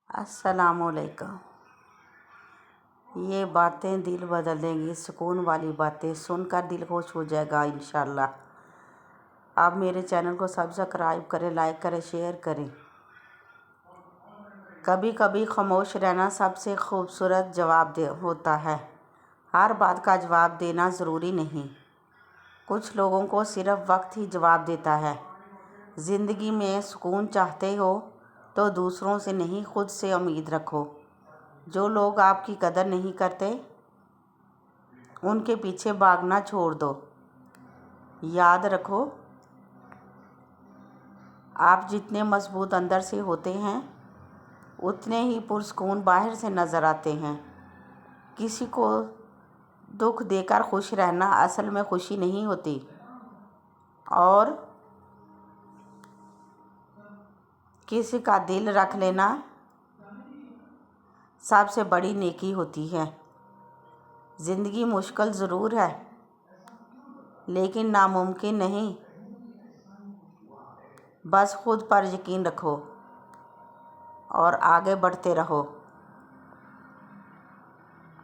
السلام علیکم۔ یہ باتیں دل بدل دیں گی، سکون والی باتیں سن کر دل خوش ہو جائے گا انشاءاللہ۔ آپ میرے چینل کو سبسکرائب کریں، لائک کریں، شیئر کریں۔ کبھی کبھی خاموش رہنا سب سے خوبصورت جواب ہوتا ہے۔ ہر بات کا جواب دینا ضروری نہیں۔ کچھ لوگوں کو صرف وقت ہی جواب دیتا ہے۔ زندگی میں سکون چاہتے ہو تو دوسروں سے نہیں، خود سے امید رکھو۔ جو لوگ آپ کی قدر نہیں کرتے ان کے پیچھے بھاگنا چھوڑ دو۔ یاد رکھو، آپ جتنے مضبوط اندر سے ہوتے ہیں اتنے ہی پرسکون باہر سے نظر آتے ہیں۔ کسی کو دکھ دے کر خوش رہنا اصل میں خوشی نہیں ہوتی، اور کسی کا دل رکھ لینا سب سے بڑی نیکی ہوتی ہے۔ زندگی مشکل ضرور ہے لیکن ناممکن نہیں۔ بس خود پر یقین رکھو اور آگے بڑھتے رہو۔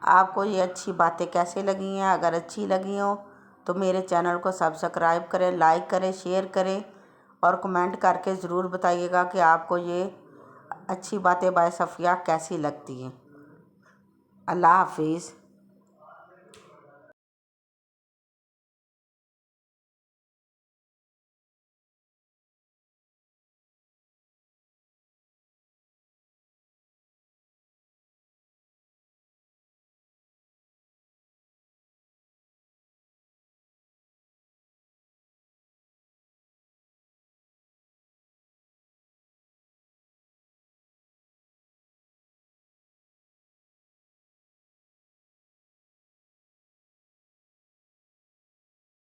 آپ کو یہ اچھی باتیں کیسے لگی ہیں؟ اگر اچھی لگی ہوں تو میرے چینل کو سبسکرائب کریں، لائک کریں، شیئر کریں اور کمنٹ کر کے ضرور بتائیے گا کہ آپ کو یہ اچھی باتیں بائی صفیہ کیسی لگتی ہیں۔ اللہ حافظ۔